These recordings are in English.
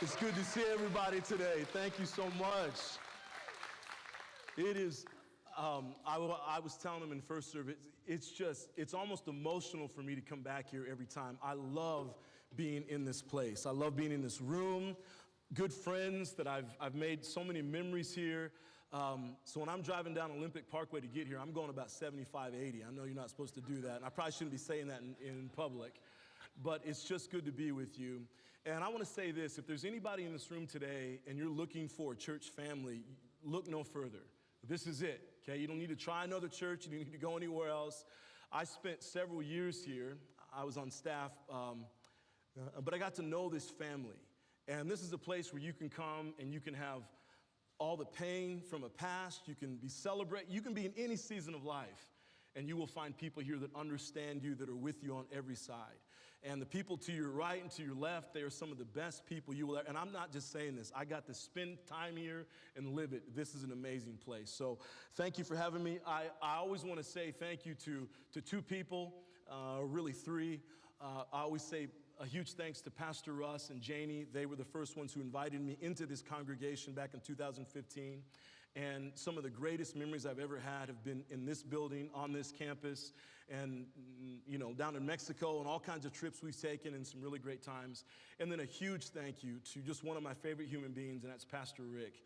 It's good to see everybody today. Thank you so much. It is, I was telling them in first service, it's almost emotional for me to come back here every time. I love being in this place. I love being in this room. Good friends that I've made so many memories here. So when I'm driving down Olympic Parkway to get here, I'm going about 75, 80. I know you're not supposed to do that, and I probably shouldn't be saying that in public. But it's just good to be with you. And I want to say this, if there's anybody in this room today and you're looking for a church family, look no further. This is it, okay? You don't need to try another church. You don't need to go anywhere else. I spent several years here. I was on staff, but I got to know this family. And this is a place where you can come and you can have all the pain from a past. You can be celebrated. You can be in any season of life. And you will find people here that understand you, that are with you on every side. And the people to your right and to your left, they are some of the best people you will ever. And I'm not just saying this. I got to spend time here and live it. This is an amazing place. So thank you for having me. I always want to say thank you to two people, really three. I always say a huge thanks to Pastor Russ and Janie. They were the first ones who invited me into this congregation back in 2015. And some of the greatest memories I've ever had have been in this building, on this campus, and down in Mexico, and all kinds of trips we've taken and some really great times. And then a huge thank you to just one of my favorite human beings, and that's Pastor Rick.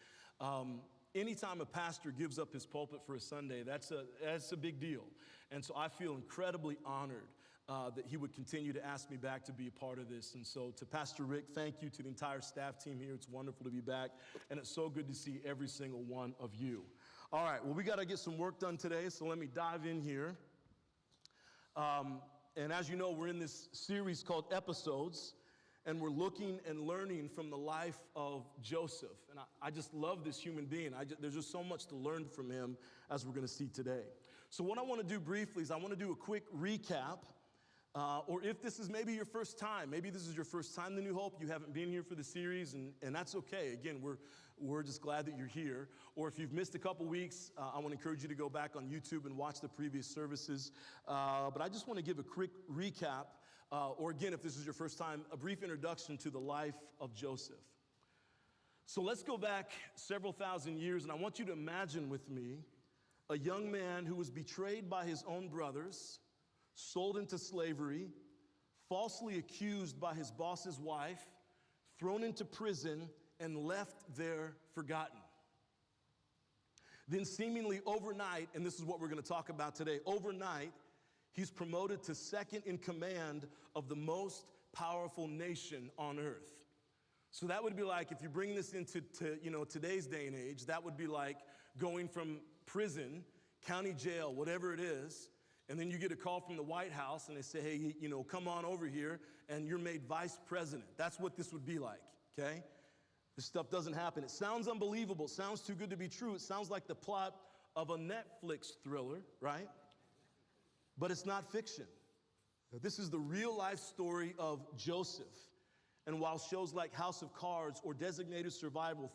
Anytime a pastor gives up his pulpit for a Sunday, that's a big deal. And so I feel incredibly honored that he would continue to ask me back to be a part of this. And so to Pastor Rick, thank you. To the entire staff team here, it's wonderful to be back. And it's so good to see every single one of you. All right, well, we got to get some work done today, so let me dive in here. And as you know, we're in this series called Episodes. And we're looking and learning from the life of Joseph. And I just love this human being. There's just so much to learn from him, as we're going to see today. So what I want to do briefly is I want to do a quick recap. Or if this is maybe your first time, maybe this is your first time to New Hope, you haven't been here for the series, and that's okay. Again, we're just glad that you're here. Or if you've missed a couple weeks, I want to encourage you to go back on YouTube and watch the previous services. But I just want to give a quick recap. Or again, if this is your first time, a brief introduction to the life of Joseph. So let's go back several thousand years, and I want you to imagine with me a young man who was betrayed by his own brothers, sold into slavery, falsely accused by his boss's wife, thrown into prison, and left there forgotten. Then seemingly overnight, and this is what we're going to talk about today, overnight, he's promoted to second in command of the most powerful nation on earth. So that would be like, if you bring this into today's day and age, that would be like going from prison, county jail, whatever it is, and then you get a call from the White House and they say, hey, come on over here, and you're made vice president. That's what this would be like, okay? This stuff doesn't happen. It sounds unbelievable. It sounds too good to be true. It sounds like the plot of a Netflix thriller, right? But it's not fiction. This is the real life story of Joseph. And while shows like House of Cards or Designated Survivor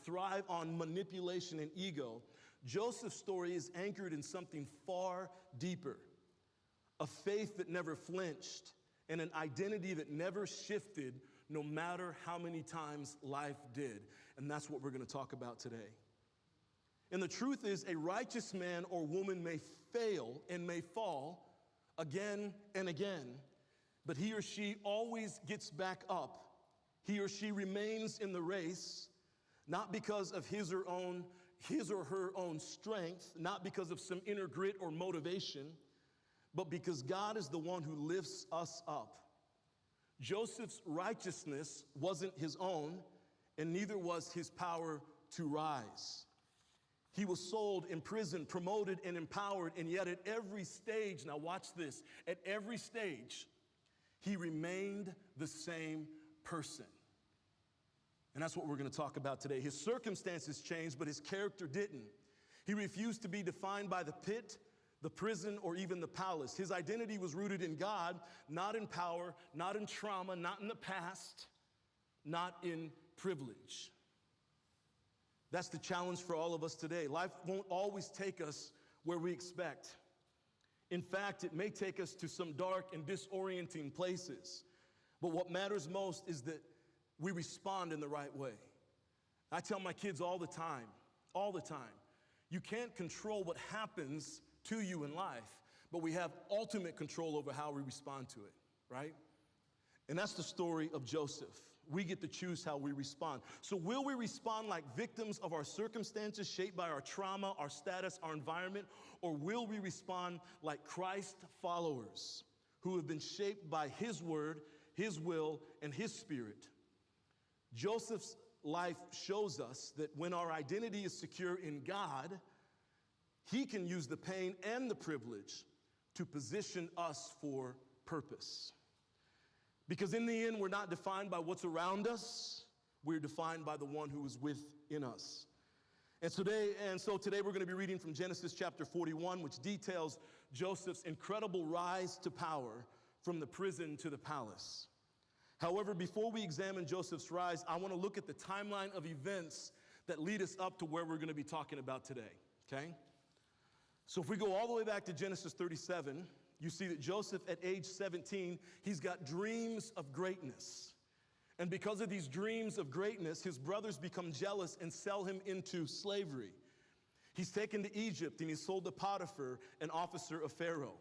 thrive on manipulation and ego, Joseph's story is anchored in something far deeper. A faith that never flinched and an identity that never shifted no matter how many times life did. And that's what we're going to talk about today. And the truth is, a righteous man or woman may fail and may fall again and again, but he or she always gets back up. He or she remains in the race, not because of his or her own strength, not because of some inner grit or motivation, but because God is the one who lifts us up. Joseph's righteousness wasn't his own, and neither was his power to rise. He was sold, imprisoned, promoted, and empowered, and yet at every stage, now watch this, at every stage, he remained the same person. And that's what we're going to talk about today. His circumstances changed, but his character didn't. He refused to be defined by the pit, the prison, or even the palace. His identity was rooted in God, not in power, not in trauma, not in the past, not in privilege. That's the challenge for all of us today. Life won't always take us where we expect. In fact, it may take us to some dark and disorienting places. But what matters most is that we respond in the right way. I tell my kids all the time, you can't control what happens to you in life, but we have ultimate control over how we respond to it, right? And that's the story of Joseph. We get to choose how we respond. So will we respond like victims of our circumstances shaped by our trauma, our status, our environment, or will we respond like Christ followers who have been shaped by his word, his will, and his spirit? Joseph's life shows us that when our identity is secure in God, he can use the pain and the privilege to position us for purpose. Because in the end, we're not defined by what's around us. We're defined by the one who is within us. And so today we're going to be reading from Genesis chapter 41, which details Joseph's incredible rise to power from the prison to the palace. However, before we examine Joseph's rise, I want to look at the timeline of events that lead us up to where we're going to be talking about today, okay? So if we go all the way back to Genesis 37, you see that Joseph at age 17, he's got dreams of greatness. And because of these dreams of greatness, his brothers become jealous and sell him into slavery. He's taken to Egypt and he's sold to Potiphar, an officer of Pharaoh.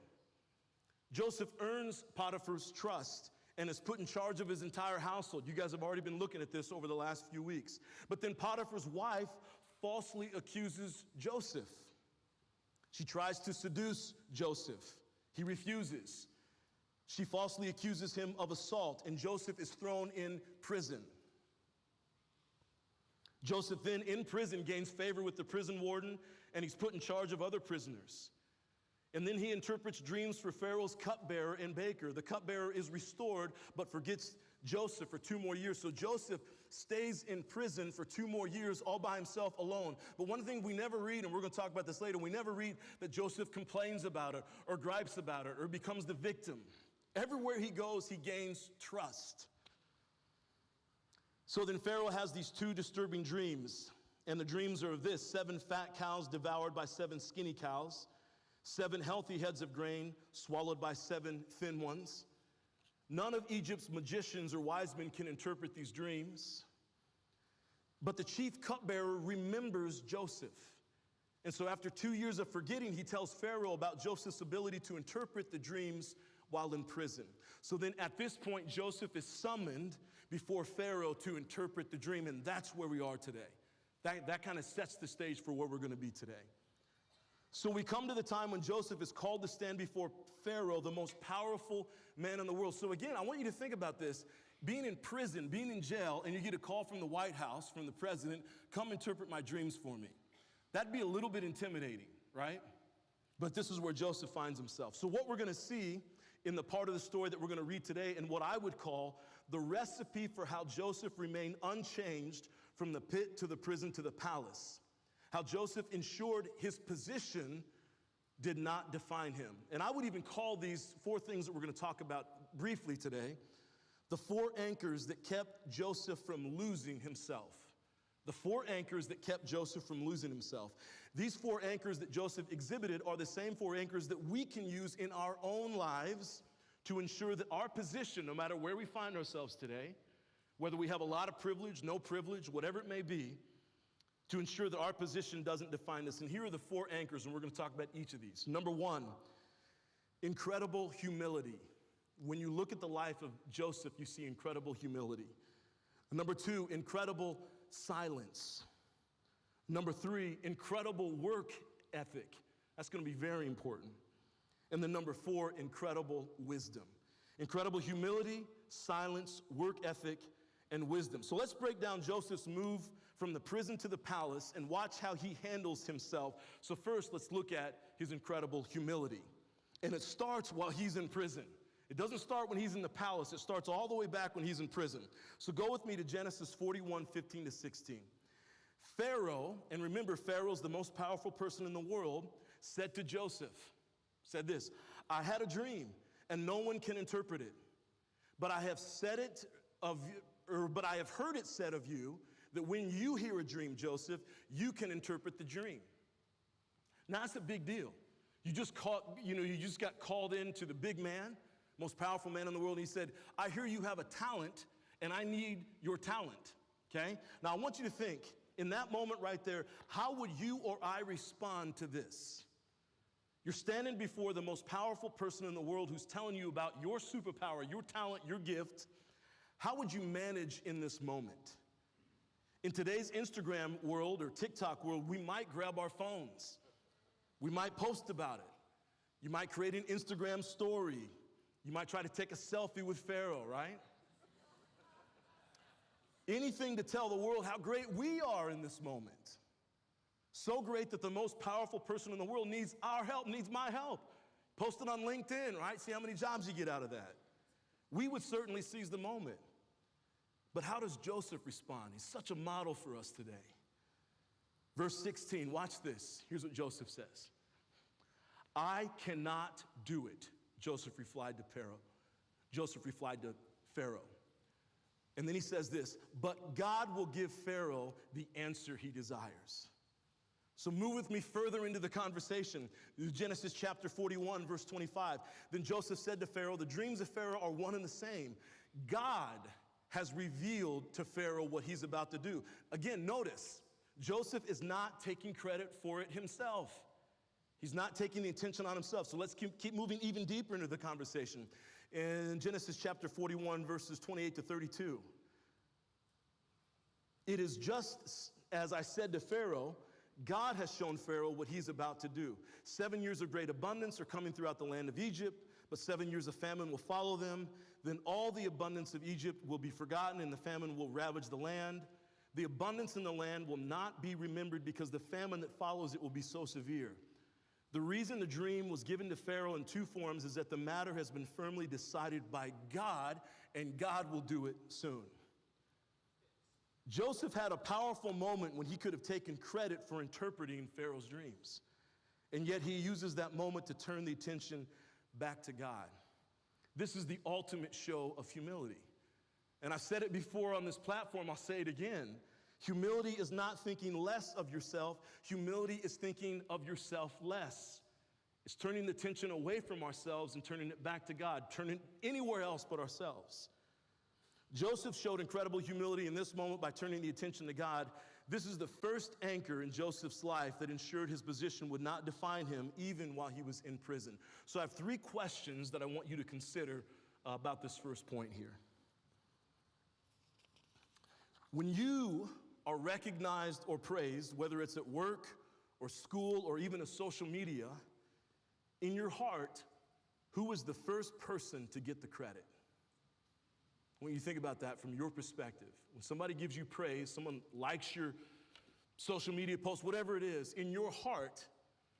Joseph earns Potiphar's trust and is put in charge of his entire household. You guys have already been looking at this over the last few weeks. But then Potiphar's wife falsely accuses Joseph. She tries to seduce Joseph. He refuses. She falsely accuses him of assault, and Joseph is thrown in prison. Joseph then, in prison, gains favor with the prison warden, and he's put in charge of other prisoners. And then he interprets dreams for Pharaoh's cupbearer and baker. The cupbearer is restored, but forgets Joseph for 2 more years. So Joseph stays in prison for 2 more years all by himself alone. But one thing we never read, and we're going to talk about this later, we never read that Joseph complains about it or gripes about it or becomes the victim. Everywhere he goes, he gains trust. So then Pharaoh has these 2 disturbing dreams. And the dreams are of this: 7 fat cows devoured by 7 skinny cows, 7 healthy heads of grain swallowed by 7 thin ones. None of Egypt's magicians or wise men can interpret these dreams. But the chief cupbearer remembers Joseph. And so after 2 years of forgetting, he tells Pharaoh about Joseph's ability to interpret the dreams while in prison. So then at this point, Joseph is summoned before Pharaoh to interpret the dream, and that's where we are today. That kind of sets the stage for where we're going to be today. So we come to the time when Joseph is called to stand before Pharaoh, the most powerful man in the world. So again, I want you to think about this. Being in prison, being in jail, and you get a call from the White House, from the president, come interpret my dreams for me. That'd be a little bit intimidating, right? But this is where Joseph finds himself. So what we're going to see in the part of the story that we're going to read today, and what I would call the recipe for how Joseph remained unchanged from the pit to the prison to the palace. How Joseph ensured his position did not define him. And I would even call these 4 things that we're going to talk about briefly today the 4 anchors that kept Joseph from losing himself. The 4 anchors that kept Joseph from losing himself. These 4 anchors that Joseph exhibited are the same 4 anchors that we can use in our own lives to ensure that our position, no matter where we find ourselves today, whether we have a lot of privilege, no privilege, whatever it may be, to ensure that our position doesn't define us. And here are the 4 anchors, and we're going to talk about each of these. Number 1, incredible humility. When you look at the life of Joseph, you see incredible humility. Number 2, incredible silence. Number 3, incredible work ethic. That's going to be very important. And then number 4, incredible wisdom. Incredible humility, silence, work ethic, and wisdom. So let's break down Joseph's move from the prison to the palace and watch how he handles himself. So first, let's look at his incredible humility. And it starts while he's in prison. It doesn't start when he's in the palace. It starts all the way back when he's in prison. So go with me to Genesis 41, 15 to 16. Pharaoh, and remember, Pharaoh's the most powerful person in the world, said to Joseph, said this: I had a dream, and no one can interpret it. But I have heard it said of you that when you hear a dream, Joseph, you can interpret the dream. Now that's a big deal. You just got called into the big man, most powerful man in the world, and he said, I hear you have a talent, and I need your talent, okay? Now, I want you to think, in that moment right there, how would you or I respond to this? You're standing before the most powerful person in the world who's telling you about your superpower, your talent, your gift. How would you manage in this moment? In today's Instagram world or TikTok world, we might grab our phones. We might post about it. You might create an Instagram story. You might try to take a selfie with Pharaoh, right? Anything to tell the world how great we are in this moment. So great that the most powerful person in the world needs our help, needs my help. Post it on LinkedIn, right? See how many jobs you get out of that. We would certainly seize the moment. But how does Joseph respond? He's such a model for us today. Verse 16, watch this. Here's what Joseph says. I cannot do it, Joseph replied to Pharaoh. And then he says this, but God will give Pharaoh the answer he desires. So move with me further into the conversation. Genesis chapter 41, verse 25. Then Joseph said to Pharaoh, the dreams of Pharaoh are one and the same. God has revealed to Pharaoh what he's about to do. Again, notice, Joseph is not taking credit for it himself. He's not taking the attention on himself. So let's keep moving even deeper into the conversation. In Genesis chapter 41, verses 28 to 32. It is just as I said to Pharaoh, God has shown Pharaoh what he's about to do. 7 years of great abundance are coming throughout the land of Egypt, but 7 years of famine will follow them. Then all the abundance of Egypt will be forgotten, and the famine will ravage the land. The abundance in the land will not be remembered because the famine that follows it will be so severe. The reason the dream was given to Pharaoh in two forms is that the matter has been firmly decided by God, and God will do it soon. Joseph had a powerful moment when he could have taken credit for interpreting Pharaoh's dreams. And yet he uses that moment to turn the attention back to God. This is the ultimate show of humility. And I've said it before on this platform, I'll say it again. Humility is not thinking less of yourself. Humility is thinking of yourself less. It's turning the attention away from ourselves and turning it back to God, turning anywhere else but ourselves. Joseph showed incredible humility in this moment by turning the attention to God. This is the first anchor in Joseph's life that ensured his position would not define him even while he was in prison. So I have three questions that I want you to consider about this first point here. When you are recognized or praised, whether it's at work or school or even in social media, in your heart, who is the first person to get the credit? When you think about that from your perspective, when somebody gives you praise, someone likes your social media post, whatever it is, in your heart,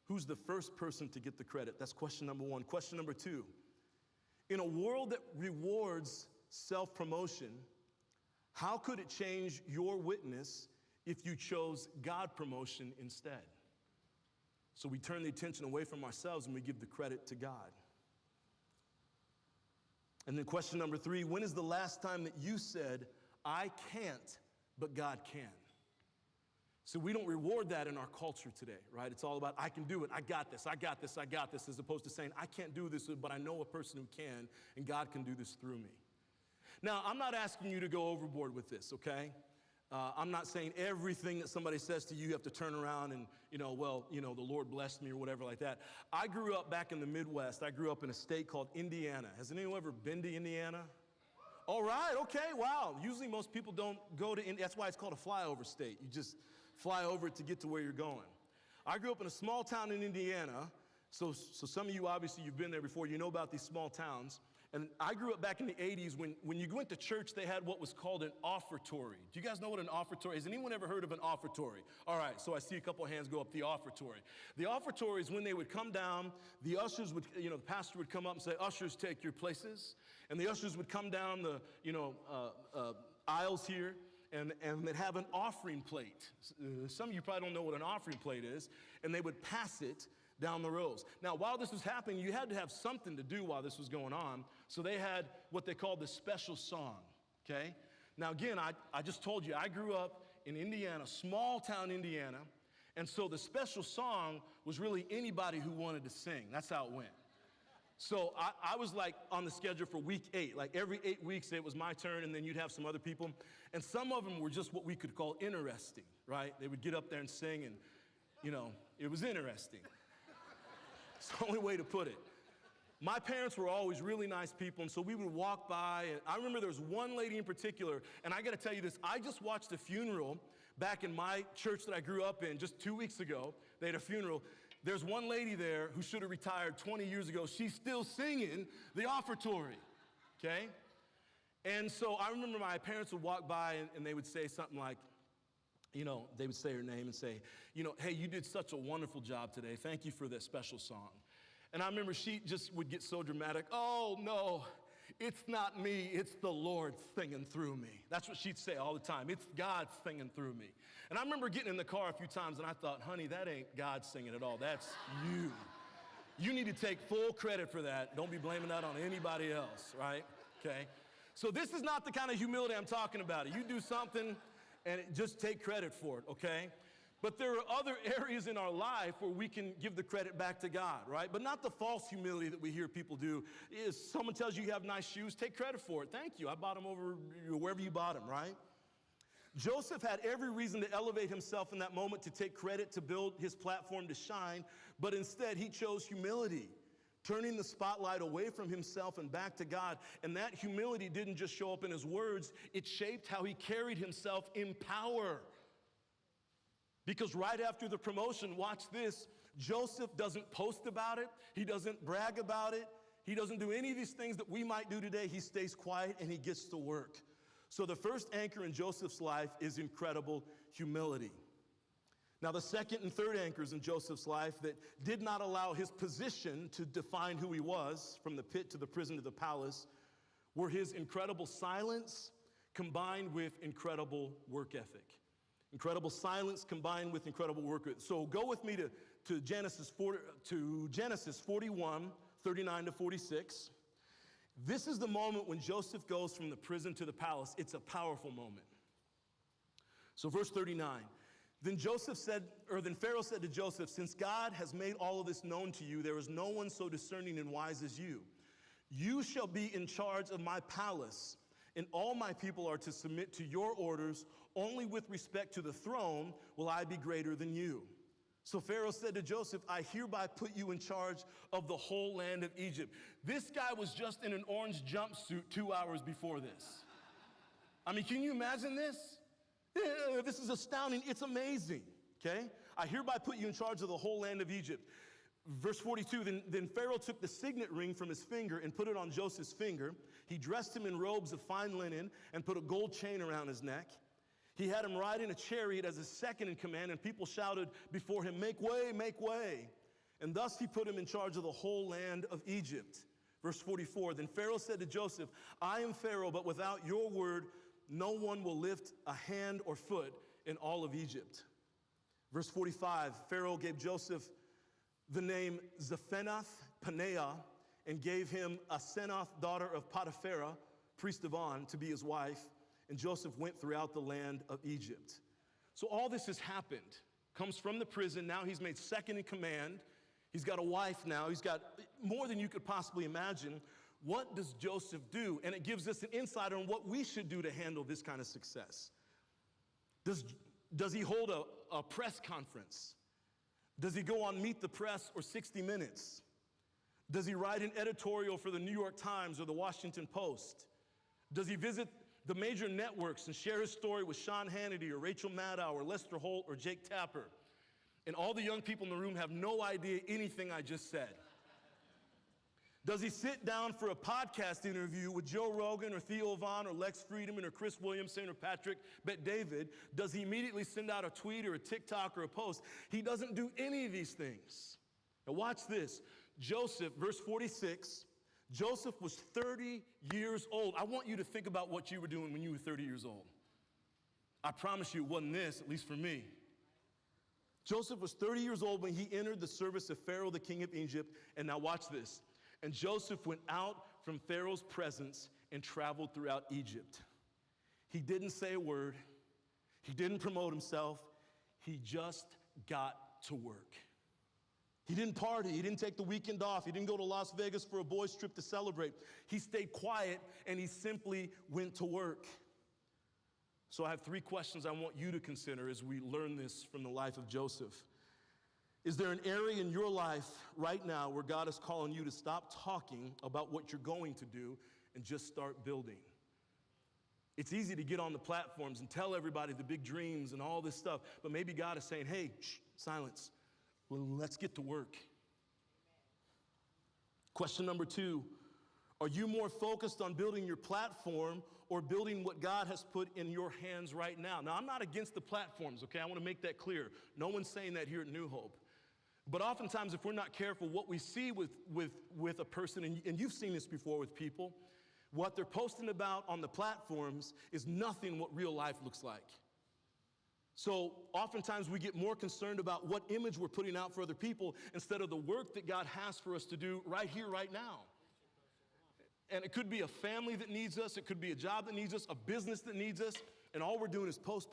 who's the first person to get the credit? That's question number one. Question number two, in a world that rewards self-promotion, how could it change your witness if you chose God promotion instead? So we turn the attention away from ourselves and we give the credit to God. And then question number three, when is the last time that you said, I can't, but God can? So we don't reward that in our culture today, right? It's all about, I can do it, I got this, as opposed to saying, I can't do this, but I know a person who can, and God can do this through me. Now, I'm not asking you to go overboard with this, okay? I'm not saying everything that somebody says to you, you have to turn around and, the Lord blessed me or whatever like that. I grew up back in the Midwest. I grew up in a state called Indiana. Has anyone ever been to Indiana? All right, okay, wow. Usually most people don't go to Indiana. That's why it's called a flyover state. You just fly over it to get to where you're going. I grew up in a small town in Indiana. So some of you, obviously, you've been there before. You know about these small towns. And I grew up back in the 80s when you went to church, they had what was called an offertory. Do you guys know what an offertory is? Has anyone ever heard of an offertory? All right, so I see a couple of hands go up, the offertory. The offertory is when they would come down, the ushers would, the pastor would come up and say, ushers, take your places. And the ushers would come down the, aisles here, and they'd have an offering plate. Some of you probably don't know what an offering plate is, and they would pass it down the rows. Now, while this was happening, you had to have something to do while this was going on. So they had what they called the special song, okay? Now, again, I just told you, I grew up in Indiana, small town Indiana, and so the special song was really anybody who wanted to sing. That's how it went. So I was like on the schedule for week 8. Like every 8 weeks, it was my turn, and then you'd have some other people. And some of them were just what we could call interesting, right? They would get up there and sing, and, you know, it was interesting. It's the only way to put it. My parents were always really nice people, and so we would walk by, and I remember there was one lady in particular, and I gotta tell you this, I just watched a funeral back in my church that I grew up in just 2 weeks ago. They had a funeral. There's one lady there who should have retired 20 years ago. She's still singing the offertory, okay? And so I remember my parents would walk by, and they would say something like, you know, they would say her name and say, you know, hey, you did such a wonderful job today. Thank you for that special song. And I remember she just would get so dramatic. Oh, no, it's not me. It's the Lord singing through me. That's what she'd say all the time. It's God singing through me. And I remember getting in the car a few times, and I thought, honey, that ain't God singing at all. That's you. You need to take full credit for that. Don't be blaming that on anybody else, right? Okay? So this is not the kind of humility I'm talking about. You do something, and just take credit for it, okay? But there are other areas in our life where we can give the credit back to God, right? But not the false humility that we hear people do. Is someone tells you have nice shoes, take credit for it. Thank you. I bought them over wherever you bought them, right? Joseph had every reason to elevate himself in that moment, to take credit, to build his platform to shine, but instead he chose humility, turning the spotlight away from himself and back to God. And that humility didn't just show up in his words, it shaped how he carried himself in power. Because right after the promotion, watch this, Joseph doesn't post about it. He doesn't brag about it. He doesn't do any of these things that we might do today. He stays quiet and he gets to work. So the first anchor in Joseph's life is incredible humility. Now the second and third anchors in Joseph's life that did not allow his position to define who he was, from the pit to the prison to the palace, were his incredible silence combined with incredible work ethic. Incredible silence combined with incredible work. So go with me to Genesis 41, 39 to 46. This is the moment when Joseph goes from the prison to the palace. It's a powerful moment. So verse 39, then Pharaoh said to Joseph, since God has made all of this known to you, there is no one so discerning and wise as you. You shall be in charge of my palace, and all my people are to submit to your orders. Only with respect to the throne will I be greater than you. So Pharaoh said to Joseph, I hereby put you in charge of the whole land of Egypt. This guy was just in an orange jumpsuit 2 hours before this. I mean, can you imagine this? This is astounding. It's amazing, okay? I hereby put you in charge of the whole land of Egypt. Verse 42, then Pharaoh took the signet ring from his finger and put it on Joseph's finger. He dressed him in robes of fine linen and put a gold chain around his neck. He had him ride in a chariot as his second in command, and people shouted before him, make way, make way. And thus he put him in charge of the whole land of Egypt. Verse 44, then Pharaoh said to Joseph, I am Pharaoh, but without your word, no one will lift a hand or foot in all of Egypt. Verse 45, Pharaoh gave Joseph the name Zephanath-Paneah and gave him Asenath, daughter of Potiphera, priest of On, to be his wife. And Joseph went throughout the land of Egypt. So all this has happened. Comes from the prison. Now he's made second in command. He's got a wife now. He's got more than you could possibly imagine. What does Joseph do? And it gives us an insight on what we should do to handle this kind of success. Does he hold a press conference? Does he go on Meet the Press or 60 Minutes? Does he write an editorial for the New York Times or the Washington Post? Does he visit the major networks and share his story with Sean Hannity or Rachel Maddow or Lester Holt or Jake Tapper? And all the young people in the room have no idea anything I just said. Does he sit down for a podcast interview with Joe Rogan or Theo Von or Lex Friedman or Chris Williamson or Patrick Bet-David? Does he immediately send out a tweet or a TikTok or a post? He doesn't do any of these things. Now watch this. Joseph, verse 46, Joseph was 30 years old. I want you to think about what you were doing when you were 30 years old. I promise you it wasn't this, at least for me. Joseph was 30 years old when he entered the service of Pharaoh, the king of Egypt. And now watch this. And Joseph went out from Pharaoh's presence and traveled throughout Egypt. He didn't say a word. He didn't promote himself. He just got to work. He didn't party. He didn't take the weekend off. He didn't go to Las Vegas for a boys' trip to celebrate. He stayed quiet, and he simply went to work. So I have 3 questions I want you to consider as we learn this from the life of Joseph. Is there an area in your life right now where God is calling you to stop talking about what you're going to do and just start building? It's easy to get on the platforms and tell everybody the big dreams and all this stuff, but maybe God is saying, hey, shh, silence. Well, let's get to work. Question number 2, are you more focused on building your platform or building what God has put in your hands right now? Now, I'm not against the platforms, okay? I want to make that clear. No one's saying that here at New Hope. But oftentimes, if we're not careful, what we see with a person, and you've seen this before with people, what they're posting about on the platforms is nothing what real life looks like. So oftentimes we get more concerned about what image we're putting out for other people instead of the work that God has for us to do right here, right now. And it could be a family that needs us. It could be a job that needs us, a business that needs us. And all we're doing is post.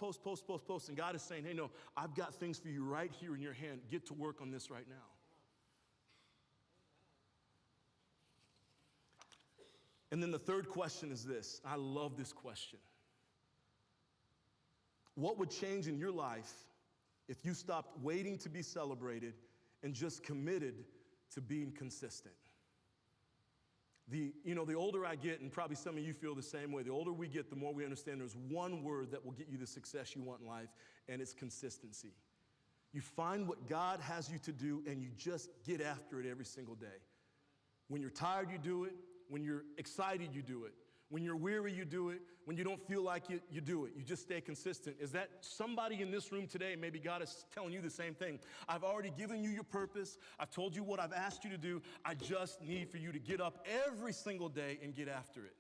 And God is saying, hey, no, I've got things for you right here in your hand. Get to work on this right now. And then the third question is this. I love this question. What would change in your life if you stopped waiting to be celebrated and just committed to being consistent? The older I get, and probably some of you feel the same way, the older we get, the more we understand there's one word that will get you the success you want in life, and it's consistency. You find what God has you to do, and you just get after it every single day. When you're tired, you do it. When you're excited, you do it. When you're weary, you do it. When you don't feel like it, you do it. You just stay consistent. Is that somebody in this room today? Maybe God is telling you the same thing. I've already given you your purpose. I've told you what I've asked you to do. I just need for you to get up every single day and get after it.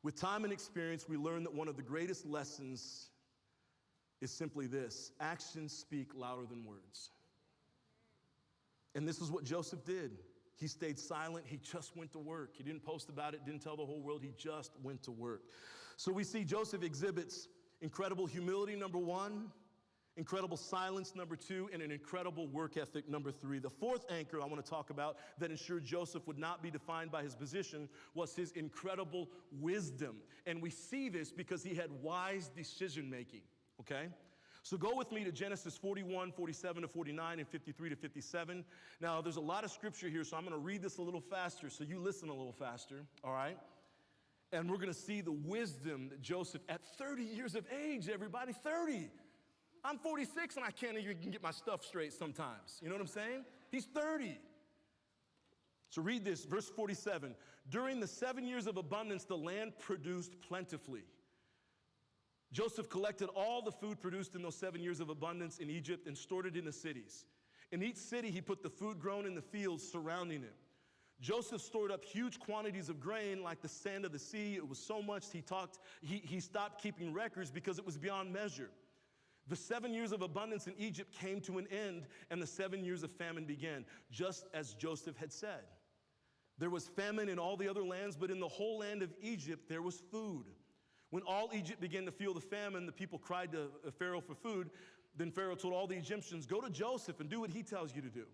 With time and experience, we learn that one of the greatest lessons is simply this: actions speak louder than words. And this is what Joseph did. He stayed silent. He just went to work. He didn't post about it, didn't tell the whole world. He just went to work. So we see Joseph exhibits incredible humility, number 1, incredible silence, number 2, and an incredible work ethic, number 3. The fourth anchor I want to talk about that ensured Joseph would not be defined by his position was his incredible wisdom. And we see this because he had wise decision making, okay? So go with me to Genesis 41, 47 to 49, and 53 to 57. Now, there's a lot of scripture here, so I'm going to read this a little faster, so you listen a little faster, all right? And we're going to see the wisdom that Joseph, at 30 years of age, everybody, 30. I'm 46, and I can't even get my stuff straight sometimes. You know what I'm saying? He's 30. So read this, verse 47. During the 7 years of abundance, the land produced plentifully. Joseph collected all the food produced in those 7 years of abundance in Egypt and stored it in the cities. In each city, he put the food grown in the fields surrounding it. Joseph stored up huge quantities of grain like the sand of the sea. It was so much he stopped keeping records because it was beyond measure. The 7 years of abundance in Egypt came to an end, and the 7 years of famine began, just as Joseph had said. There was famine in all the other lands, but in the whole land of Egypt, there was food. When all Egypt began to feel the famine, the people cried to Pharaoh for food. Then Pharaoh told all the Egyptians, go to Joseph and do what he tells you to do.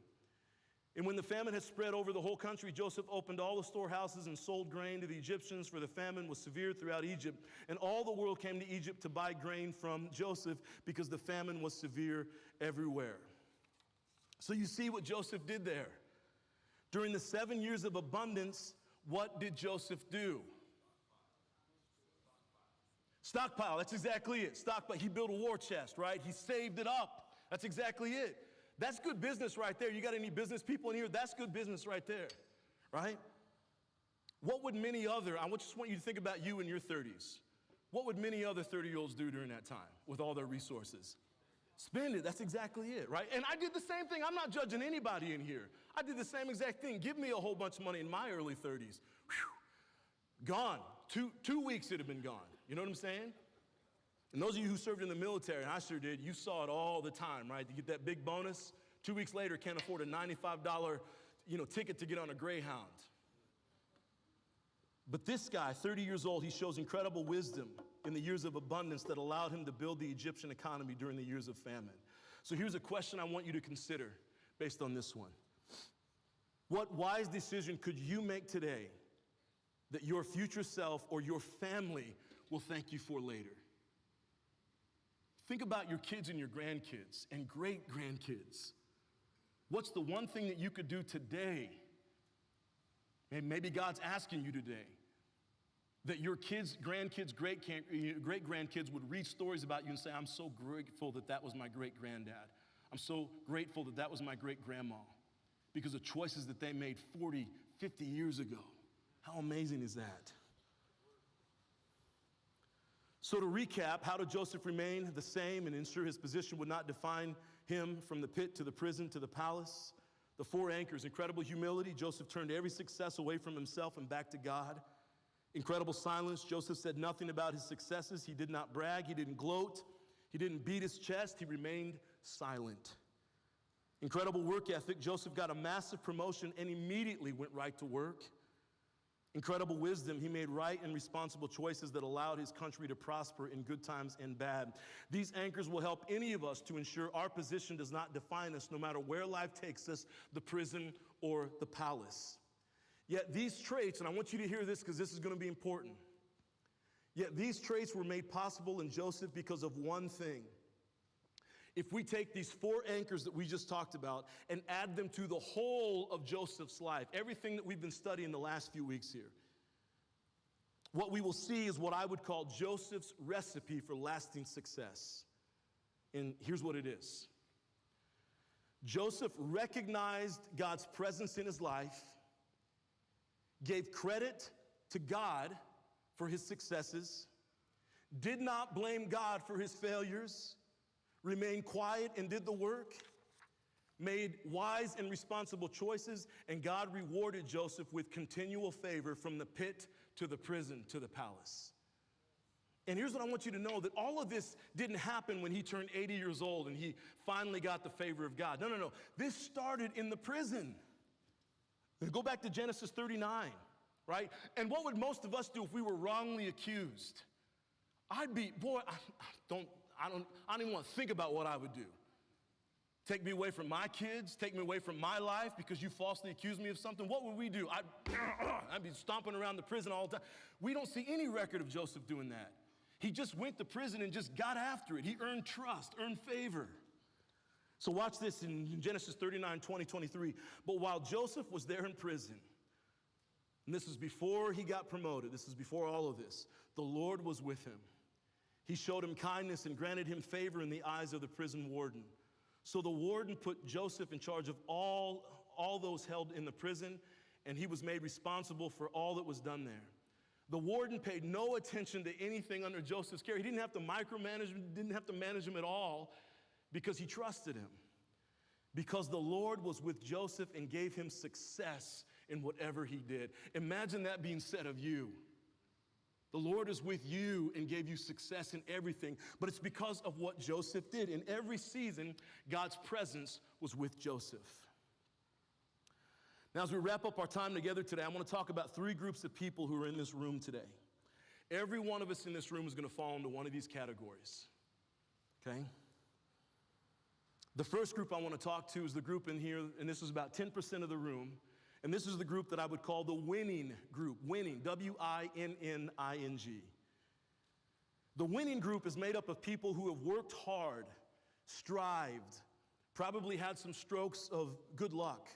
And when the famine had spread over the whole country, Joseph opened all the storehouses and sold grain to the Egyptians, for the famine was severe throughout Egypt. And all the world came to Egypt to buy grain from Joseph because the famine was severe everywhere. So you see what Joseph did there. During the 7 years of abundance, what did Joseph do? Stockpile, that's exactly it. Stockpile, he built a war chest, right? He saved it up. That's exactly it. That's good business right there. You got any business people in here? That's good business right there, right? What would many other, I just want you to think about you in your 30s. What would many other 30-year-olds do during that time with all their resources? Spend it, that's exactly it, right? And I did the same thing. I'm not judging anybody in here. I did the same exact thing. Give me a whole bunch of money in my early 30s. Whew. Gone. Two weeks it'd have been gone. You know what I'm saying? And those of you who served in the military, and I sure did, you saw it all the time, right? You get that big bonus. 2 weeks later, can't afford a $95, ticket to get on a Greyhound. But this guy, 30 years old, he shows incredible wisdom in the years of abundance that allowed him to build the Egyptian economy during the years of famine. So here's a question I want you to consider based on this one. What wise decision could you make today that your future self or your family will thank you for later? Think about your kids and your grandkids and great-grandkids. What's the one thing that you could do today, and maybe God's asking you today, that your kids, grandkids, great-grandkids would read stories about you and say, I'm so grateful that that was my great-granddad. I'm so grateful that that was my great-grandma because of choices that they made 40, 50 years ago. How amazing is that? So to recap, how did Joseph remain the same and ensure his position would not define him from the pit to the prison to the palace? The 4 anchors: incredible humility. Joseph turned every success away from himself and back to God. Incredible silence. Joseph said nothing about his successes. He did not brag. He didn't gloat. He didn't beat his chest. He remained silent. Incredible work ethic. Joseph got a massive promotion and immediately went right to work. Incredible wisdom. He made right and responsible choices that allowed his country to prosper in good times and bad. These anchors will help any of us to ensure our position does not define us, no matter where life takes us, the prison or the palace. Yet these traits, and I want you to hear this because this is going to be important. Yet these traits were made possible in Joseph because of one thing. If we take these 4 anchors that we just talked about and add them to the whole of Joseph's life, everything that we've been studying the last few weeks here, what we will see is what I would call Joseph's recipe for lasting success. And here's what it is. Joseph recognized God's presence in his life, gave credit to God for his successes, did not blame God for his failures, remained quiet and did the work, made wise and responsible choices, and God rewarded Joseph with continual favor from the pit to the prison to the palace. And here's what I want you to know, that all of this didn't happen when he turned 80 years old and he finally got the favor of God. No. This started in the prison. Go back to Genesis 39, right? And what would most of us do if we were wrongly accused? I'd be, boy, I don't even want to think about what I would do. Take me away from my kids, take me away from my life because you falsely accused me of something. What would we do? I'd be stomping around the prison all the time. We don't see any record of Joseph doing that. He just went to prison and just got after it. He earned trust, earned favor. So watch this in Genesis 39, 20, 23. But while Joseph was there in prison, and this is before he got promoted, this is before all of this, the Lord was with him. He showed him kindness and granted him favor in the eyes of the prison warden. So the warden put Joseph in charge of all those held in the prison, and he was made responsible for all that was done there. The warden paid no attention to anything under Joseph's care. He didn't have to micromanage him, didn't have to manage him at all because he trusted him. Because the Lord was with Joseph and gave him success in whatever he did. Imagine that being said of you. The Lord is with you and gave you success in everything, but it's because of what Joseph did. In every season, God's presence was with Joseph. Now, as we wrap up our time together today, I want to talk about 3 groups of people who are in this room today. Every one of us in this room is going to fall into one of these categories, okay? The first group I want to talk to is the group in here, and this is about 10% of the room. And this is the group that I would call the winning group. Winning, W-I-N-N-I-N-G. The winning group is made up of people who have worked hard, strived, probably had some strokes of good luck,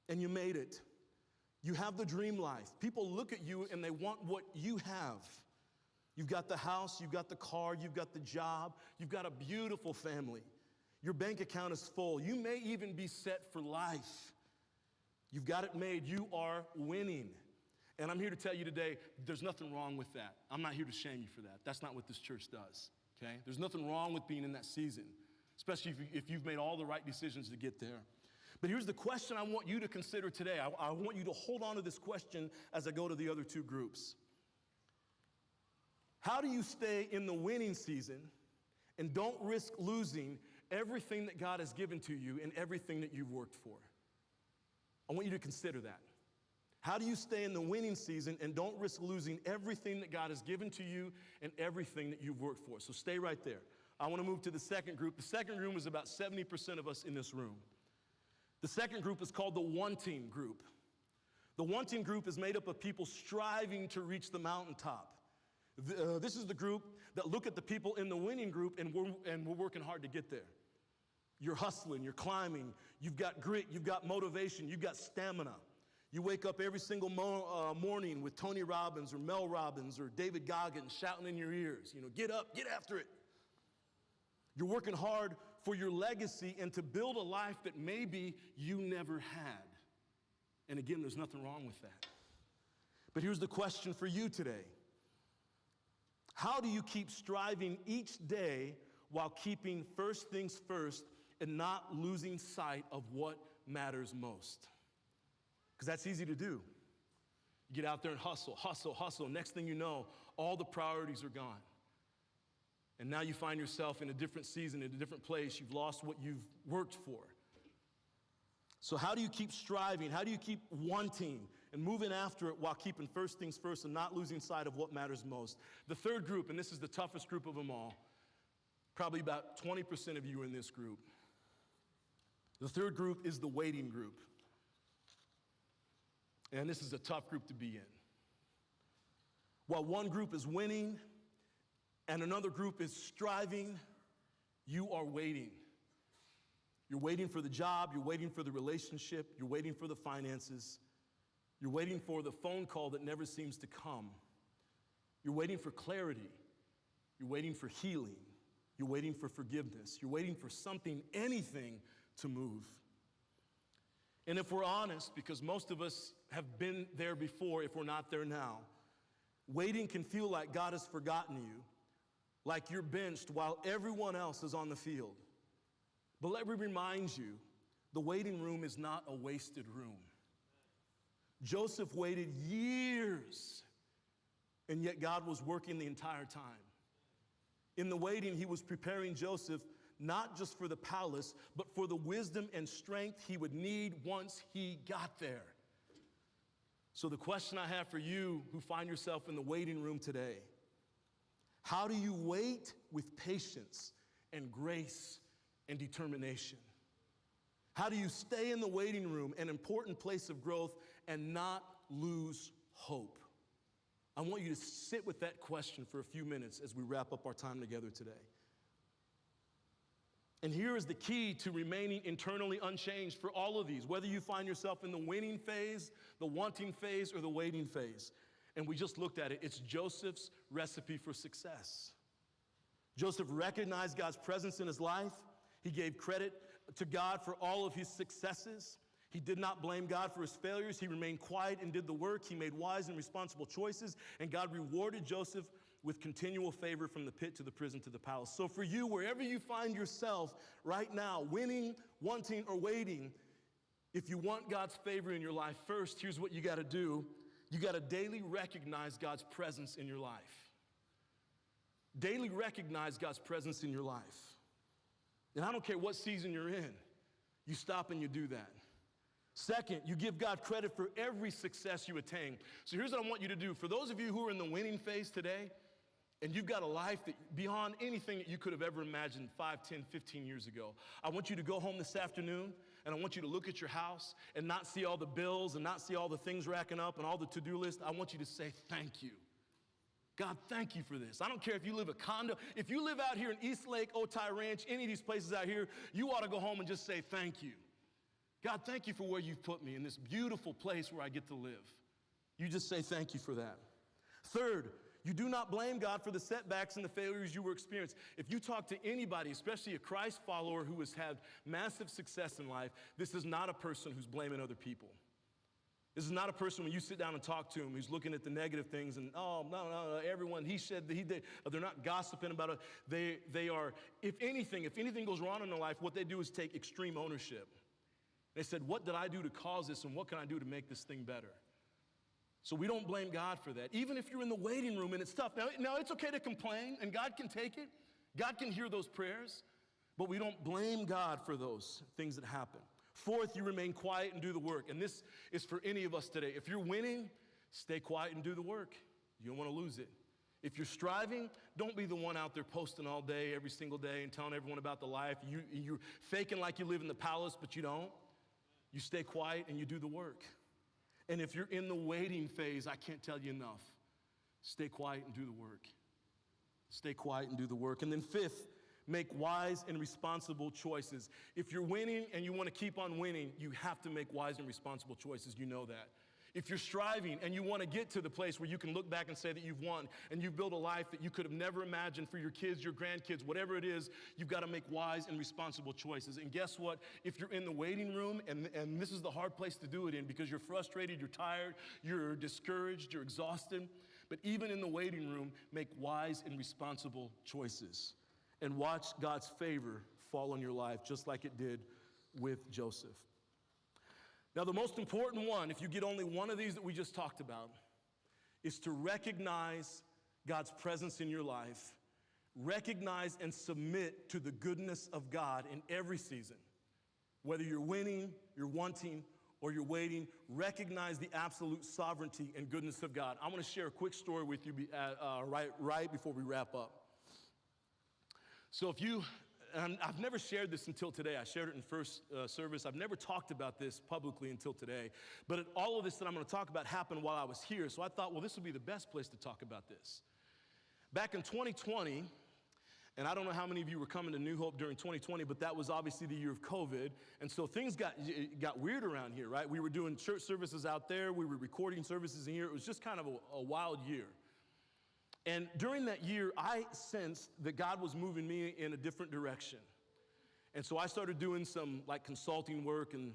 and you made it. You have the dream life. People look at you and they want what you have. You've got the house, you've got the car, you've got the job, you've got a beautiful family. Your bank account is full. You may even be set for life. You've got it made. You are winning. And I'm here to tell you today, there's nothing wrong with that. I'm not here to shame you for that. That's not what this church does, okay? There's nothing wrong with being in that season, especially if you've made all the right decisions to get there. But here's the question I want you to consider today. I want you to hold on to this question as I go to the other 2 groups. How do you stay in the winning season and don't risk losing everything that God has given to you and everything that you've worked for? I want you to consider that. How do you stay in the winning season and don't risk losing everything that God has given to you and everything that you've worked for? So stay right there. I want to move to the second group. The second group is about 70% of us in this room. The second group is called the wanting group. The wanting group is made up of people striving to reach the mountaintop. This is the group that look at the people in the winning group, and we're working hard to get there. You're hustling, you're climbing, you've got grit, you've got motivation, you've got stamina. You wake up every single morning with Tony Robbins or Mel Robbins or David Goggins shouting in your ears, get up, get after it. You're working hard for your legacy and to build a life that maybe you never had. And again, there's nothing wrong with that. But here's the question for you today. How do you keep striving each day while keeping first things first and not losing sight of what matters most? Because that's easy to do. You get out there and hustle, hustle, hustle. Next thing you know, all the priorities are gone. And now you find yourself in a different season, in a different place. You've lost what you've worked for. So how do you keep striving? How do you keep wanting and moving after it while keeping first things first and not losing sight of what matters most? The third group, and this is the toughest group of them all, probably about 20% of you in this group. The third group is the waiting group. And this is a tough group to be in. While one group is winning and another group is striving, you are waiting. You're waiting for the job, you're waiting for the relationship, you're waiting for the finances, you're waiting for the phone call that never seems to come. You're waiting for clarity, you're waiting for healing, you're waiting for forgiveness, you're waiting for something, anything to move. And if we're honest, because most of us have been there before, if we're not there now, waiting can feel like God has forgotten you, like you're benched while everyone else is on the field. But let me remind you, the waiting room is not a wasted room. Joseph waited years, and yet God was working the entire time. In the waiting, he was preparing Joseph not just for the palace, but for the wisdom and strength he would need once he got there. So the question I have for you who find yourself in the waiting room today, how do you wait with patience and grace and determination? How do you stay in the waiting room, an important place of growth, and not lose hope? I want you to sit with that question for a few minutes as we wrap up our time together today. And here is the key to remaining internally unchanged for all of these, whether you find yourself in the winning phase, the wanting phase, or the waiting phase. And we just looked at it. It's Joseph's recipe for success. Joseph recognized God's presence in his life. He gave credit to God for all of his successes. He did not blame God for his failures. He remained quiet and did the work. He made wise and responsible choices, and God rewarded Joseph with continual favor from the pit to the prison to the palace. So for you, wherever you find yourself right now, winning, wanting, or waiting, if you want God's favor in your life, first, here's what you got to do. You got to daily recognize God's presence in your life. Daily recognize God's presence in your life. And I don't care what season you're in, you stop and you do that. Second, you give God credit for every success you attain. So here's what I want you to do. For those of you who are in the winning phase today, and you've got a life that beyond anything that you could have ever imagined 5, 10, 15 years ago, I want you to go home this afternoon, and I want you to look at your house and not see all the bills and not see all the things racking up and all the to-do lists. I want you to say thank you. God, thank you for this. I don't care if you live a condo. If you live out here in Eastlake, Otay Ranch, any of these places out here, you ought to go home and just say thank you. God, thank you for where you've put me in this beautiful place where I get to live. You just say thank you for that. Third, you do not blame God for the setbacks and the failures you were experiencing. If you talk to anybody, especially a Christ follower who has had massive success in life, this is not a person who's blaming other people. This is not a person when you sit down and talk to him who's looking at the negative things and, oh, no, everyone, he said, he did. They're not gossiping about it. They are, if anything goes wrong in their life, what they do is take extreme ownership. They said, what did I do to cause this, and what can I do to make this thing better? So we don't blame God for that. Even if you're in the waiting room and it's tough. Now it's okay to complain, and God can take it. God can hear those prayers. But we don't blame God for those things that happen. Fourth, you remain quiet and do the work. And this is for any of us today. If you're winning, stay quiet and do the work. You don't want to lose it. If you're striving, don't be the one out there posting all day, every single day, and telling everyone about the life. You're faking like you live in the palace, but you don't. You stay quiet and you do the work. And if you're in the waiting phase, I can't tell you enough. Stay quiet and do the work. Stay quiet and do the work. And then fifth, make wise and responsible choices. If you're winning and you want to keep on winning, you have to make wise and responsible choices. You know that. If you're striving and you want to get to the place where you can look back and say that you've won and you've built a life that you could have never imagined for your kids, your grandkids, whatever it is, you've got to make wise and responsible choices. And guess what? If you're in the waiting room, and this is the hard place to do it in because you're frustrated, you're tired, you're discouraged, you're exhausted, but even in the waiting room, make wise and responsible choices and watch God's favor fall on your life just like it did with Joseph. Now, the most important one, if you get only one of these that we just talked about, is to recognize God's presence in your life, recognize and submit to the goodness of God in every season. Whether you're winning, you're wanting, or you're waiting, recognize the absolute sovereignty and goodness of God. I want to share a quick story with you right before we wrap up. So and I've never shared this until today. I shared it in first service. I've never talked about this publicly until today. But all of this that I'm going to talk about happened while I was here. So I thought, well, this would be the best place to talk about this. Back in 2020, and I don't know how many of you were coming to New Hope during 2020, but that was obviously the year of COVID. And so things got weird around here, right? We were doing church services out there. We were recording services in here. It was just kind of a wild year. And during that year, I sensed that God was moving me in a different direction. And so I started doing some like consulting work and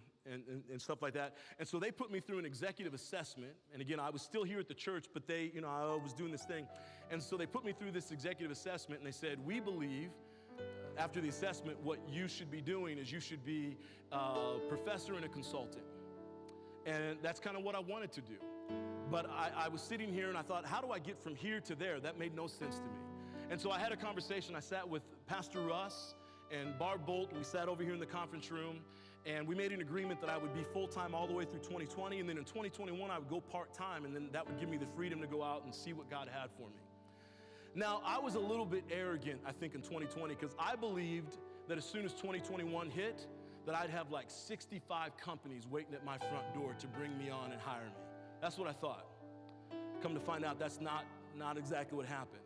stuff like that. And so they put me through an executive assessment. And again, I was still here at the church, but I was doing this thing. And so they put me through this executive assessment and they said, we believe after the assessment, what you should be doing is you should be a professor and a consultant. And that's kind of what I wanted to do. But I was sitting here and I thought, how do I get from here to there? That made no sense to me. And so I had a conversation. I sat with Pastor Russ and Barb Bolt. We sat over here in the conference room and we made an agreement that I would be full-time all the way through 2020. And then in 2021, I would go part-time. And then that would give me the freedom to go out and see what God had for me. Now, I was a little bit arrogant, I think, in 2020 because I believed that as soon as 2021 hit, that I'd have like 65 companies waiting at my front door to bring me on and hire me. That's what I thought. Come to find out, that's not exactly what happened.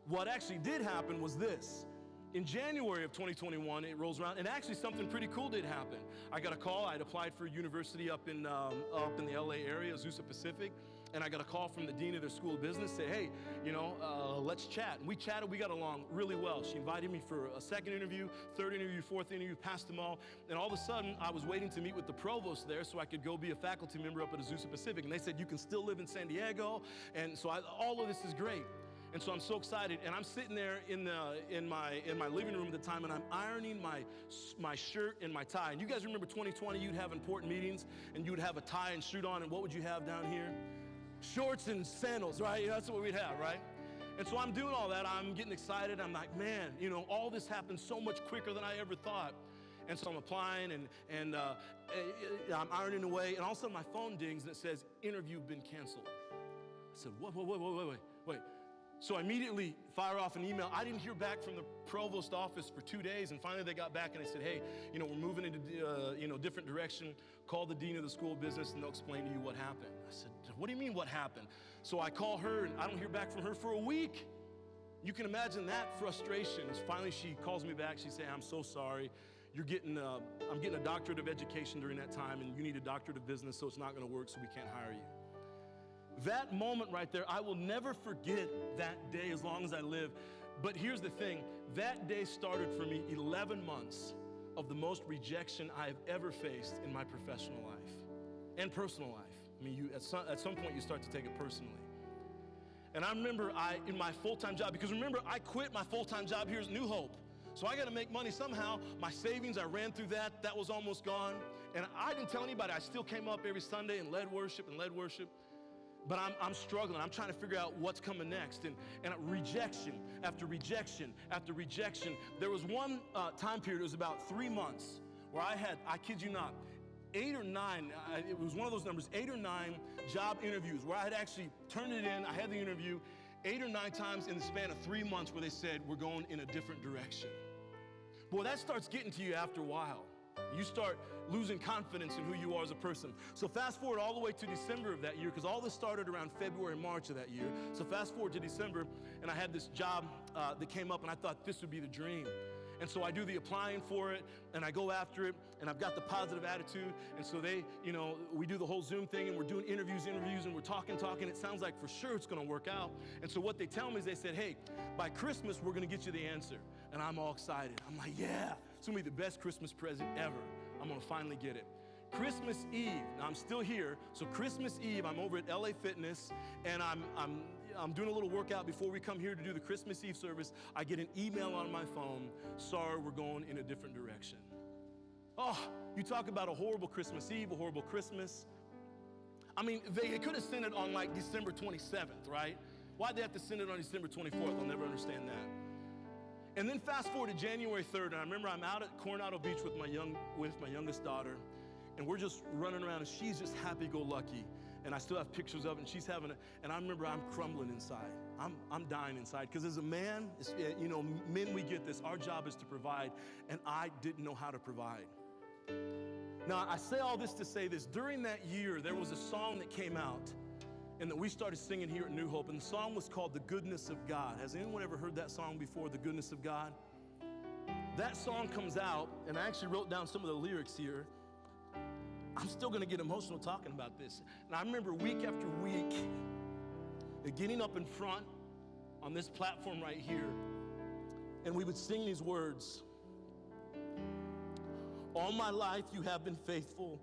What actually did happen was this. In January of 2021, it rolls around, and actually something pretty cool did happen. I got a call. I'd applied for a university up in the LA area, Azusa Pacific, and I got a call from the dean of their school of business, say, hey, let's chat. And we chatted. We got along really well. She invited me for a second interview, third interview, fourth interview, passed them all. And all of a sudden, I was waiting to meet with the provost there so I could go be a faculty member up at Azusa Pacific. And they said, you can still live in San Diego. And so all of this is great. And so I'm so excited, and I'm sitting there in my living room at the time, and I'm ironing my shirt and my tie. And you guys remember 2020, you'd have important meetings, and you would have a tie and suit on, and what would you have down here? Shorts and sandals, right? That's what we'd have, right? And so I'm doing all that. I'm getting excited. I'm like, man, all this happened so much quicker than I ever thought. And so I'm applying, and I'm ironing away, and all of a sudden my phone dings, and it says, interview been canceled. I said, wait. So I immediately fire off an email. I didn't hear back from the provost office for 2 days, and finally they got back and they said, hey, we're moving into different direction. Call the dean of the school of business and they'll explain to you what happened. I said, what do you mean what happened? So I call her and I don't hear back from her for a week. You can imagine that frustration. As finally she calls me back, she said, I'm so sorry. I'm getting a doctorate of education during that time, and you need a doctorate of business, so it's not gonna work, so we can't hire you. That moment right there, I will never forget that day as long as I live. But here's the thing, that day started for me 11 months of the most rejection I have ever faced in my professional life and personal life. I mean, at some point you start to take it personally. And I remember in my full-time job, because remember, I quit my full-time job here at New Hope. So I got to make money somehow. My savings, I ran through that. That was almost gone. And I didn't tell anybody. I still came up every Sunday and led worship. But I'm struggling. I'm trying to figure out what's coming next. And rejection after rejection after rejection. There was one time period, it was about 3 months, where I kid you not, 8 or 9, it was one of those numbers, 8 or 9 job interviews where I had actually turned it in. I had the interview, 8 or 9 times in the span of 3 months where they said, we're going in a different direction. Boy, that starts getting to you after a while. You start losing confidence in who you are as a person. So fast forward all the way to December of that year, because all this started around February, March of that year. So fast forward to December, and I had this job that came up, and I thought this would be the dream. And so I do the applying for it, and I go after it, and I've got the positive attitude. And so we do the whole Zoom thing, and we're doing interviews, and we're talking. It sounds like for sure it's gonna work out. And so what they tell me is they said, hey, by Christmas, we're gonna get you the answer. And I'm all excited. I'm like, yeah, it's gonna be the best Christmas present ever. I'm gonna finally get it. Christmas Eve, now I'm still here, so Christmas Eve, I'm over at LA Fitness, and I'm doing a little workout before we come here to do the Christmas Eve service. I get an email on my phone, sorry, we're going in a different direction. Oh, you talk about a horrible Christmas Eve, a horrible Christmas. I mean, they could have sent it on like December 27th, right? Why'd they have to send it on December 24th? I'll never understand that. And then fast forward to January 3rd, and I remember I'm out at Coronado Beach with my youngest daughter, and we're just running around, and she's just happy-go-lucky. And I still have pictures of it, and she's having and I remember I'm crumbling inside. I'm dying inside, because as a man, men, we get this. Our job is to provide, and I didn't know how to provide. Now, I say all this to say this. During that year, there was a song that came out, and that we started singing here at New Hope, and the song was called The Goodness of God. Has anyone ever heard that song before, The Goodness of God? That song comes out, and I actually wrote down some of the lyrics here. I'm still gonna get emotional talking about this. And I remember week after week, getting up in front on this platform right here, and we would sing these words. All my life you have been faithful.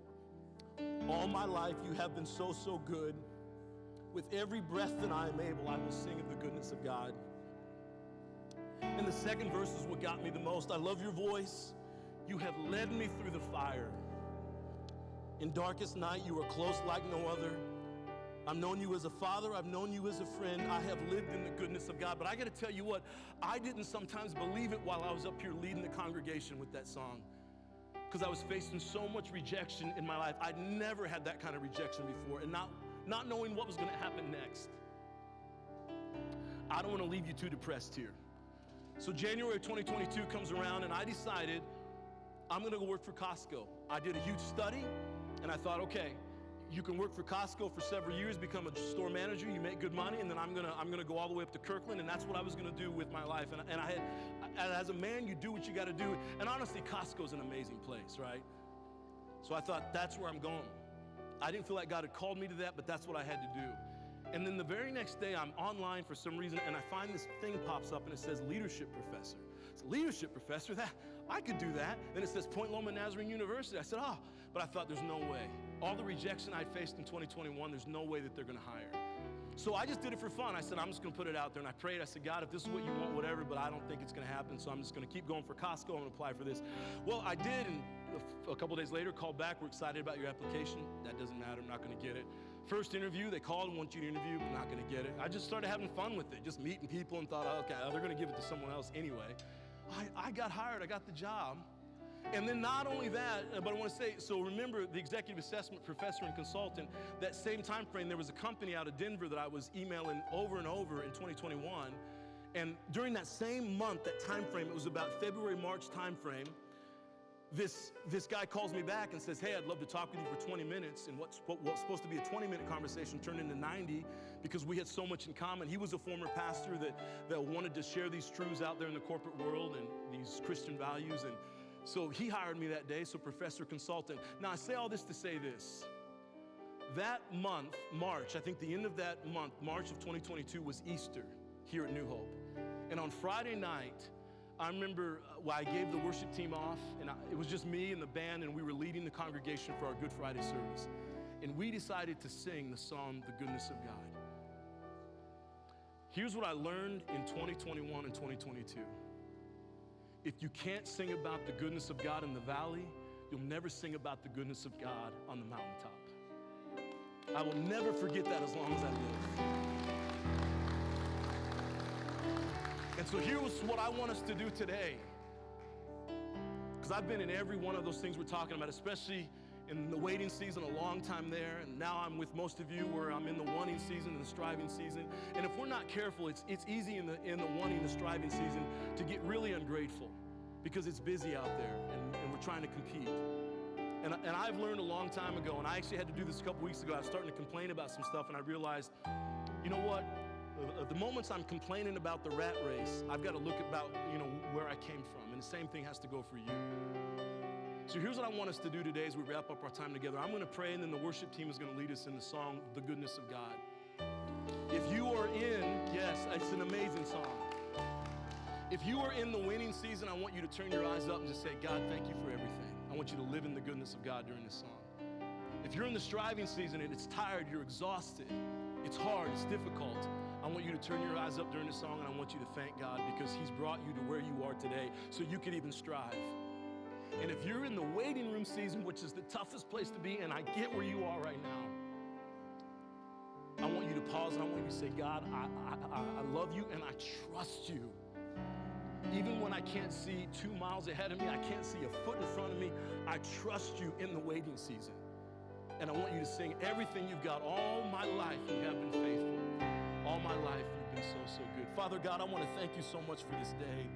All my life you have been so, so good. With every breath that I am able, I will sing of the goodness of God. And the second verse is what got me the most. I love your voice. You have led me through the fire. In darkest night, you are close like no other. I've known you as a father. I've known you as a friend. I have lived in the goodness of God. But I got to tell you what, I didn't sometimes believe it while I was up here leading the congregation with that song, because I was facing so much rejection in my life. I'd never had that kind of rejection before, and not knowing what was going to happen next. I don't want to leave you too depressed here. So January 2022 comes around, and I decided I'm going to go work for Costco. I did a huge study, and I thought, okay, you can work for Costco for several years, become a store manager, you make good money, and then I'm gonna go all the way up to Kirkland, and that's what I was gonna do with my life. And as a man, you do what you gotta do. And honestly, Costco's an amazing place, right? So I thought, that's where I'm going. I didn't feel like God had called me to that, but that's what I had to do. And then the very next day, I'm online for some reason, and I find this thing pops up, and it says leadership professor. It's a leadership professor, I could do that. Then it says Point Loma Nazarene University. I said, but I thought there's no way. All the rejection I faced in 2021, there's no way that they're gonna hire. So I just did it for fun. I said, I'm just gonna put it out there. And I prayed, I said, God, if this is what you want, whatever, but I don't think it's gonna happen, so I'm just gonna keep going for Costco. I'm gonna apply for this. Well, I did, and a couple days later, called back, we're excited about your application. That doesn't matter, I'm not gonna get it. First interview, they called and want you to interview, I'm not gonna get it. I just started having fun with it, just meeting people, and thought, okay, they're gonna give it to someone else anyway. I got hired, I got the job. And then not only that, but I want to say, so remember the executive assessment professor and consultant, that same time frame, there was a company out of Denver that I was emailing over and over in 2021. And during that same month, that time frame, it was about February, March time frame, this guy calls me back and says, hey, I'd love to talk with you for 20 minutes. And what was supposed to be a 20-minute conversation turned into 90 because we had so much in common. He was a former pastor that wanted to share these truths out there in the corporate world and these Christian values. And so he hired me that day, so professor consultant. Now, I say all this to say this. That month, March, I think the end of that month, March of 2022, was Easter here at New Hope. And on Friday night, I remember I gave the worship team off, and it was just me and the band, and we were leading the congregation for our Good Friday service. And we decided to sing the song, The Goodness of God. Here's what I learned in 2021 and 2022. If you can't sing about the goodness of God in the valley, you'll never sing about the goodness of God on the mountaintop. I will never forget that as long as I live. And so here's what I want us to do today. Because I've been in every one of those things we're talking about, especially in the waiting season a long time there, and now I'm with most of you where I'm in the wanting season and the striving season. And if we're not careful, it's easy in the wanting, the striving season to get really ungrateful because it's busy out there and we're trying to compete. And I've learned a long time ago, and I actually had to do this a couple weeks ago. I was starting to complain about some stuff, and I realized, you know what? The moments I'm complaining about the rat race, I've got to look about, where I came from. And the same thing has to go for you. So here's what I want us to do today as we wrap up our time together. I'm going to pray, and then the worship team is going to lead us in the song, The Goodness of God. If you are yes, it's an amazing song. If you are in the winning season, I want you to turn your eyes up and just say, God, thank you for everything. I want you to live in the goodness of God during this song. If you're in the striving season and it's tired, you're exhausted, it's hard, it's difficult, I want you to turn your eyes up during the song, and I want you to thank God because he's brought you to where you are today so you could even strive. And if you're in the waiting room season, which is the toughest place to be, and I get where you are right now, I want you to pause and I want you to say, God, I love you and I trust you. Even when I can't see 2 miles ahead of me, I can't see a foot in front of me, I trust you in the waiting season. And I want you to sing everything you've got. All my life you have been faithful. All my life you've been so good. Father God, I want to thank you so much for this day.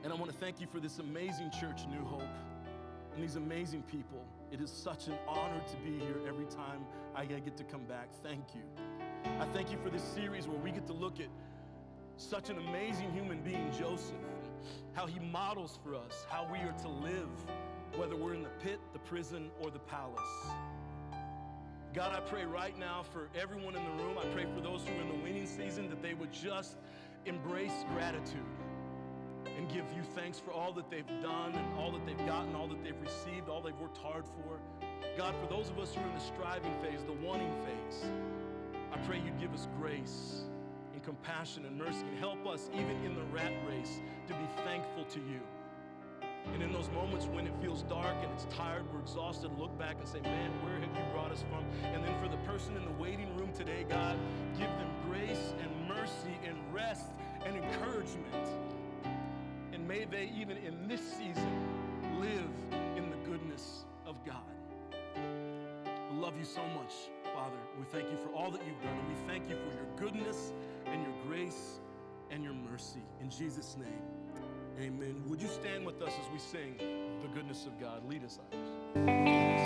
And I want to thank you for this amazing church, New Hope, and these amazing people. It is such an honor to be here every time I get to come back. Thank you. I thank you for this series where we get to look at such an amazing human being, Joseph, how he models for us how we are to live, whether we're in the pit, the prison, or the palace. God, I pray right now for everyone in the room. I pray for those who are in the winning season that they would just embrace gratitude and give you thanks for all that they've done and all that they've gotten, all that they've received, all they've worked hard for. God, for those of us who are in the striving phase, the wanting phase, I pray you'd give us grace and compassion and mercy and help us, even in the rat race, to be thankful to you. And in those moments when it feels dark and it's tired, we're exhausted, look back and say, man, where have you brought us from? And then for the person in the waiting room today, God, give them grace and mercy and rest and encouragement. And may they, even in this season, live in the goodness of God. We love you so much, Father. We thank you for all that you've done, and we thank you for your goodness and your grace and your mercy. In Jesus' name, amen. Would you stand with us as we sing The Goodness of God? Lead us, Irish.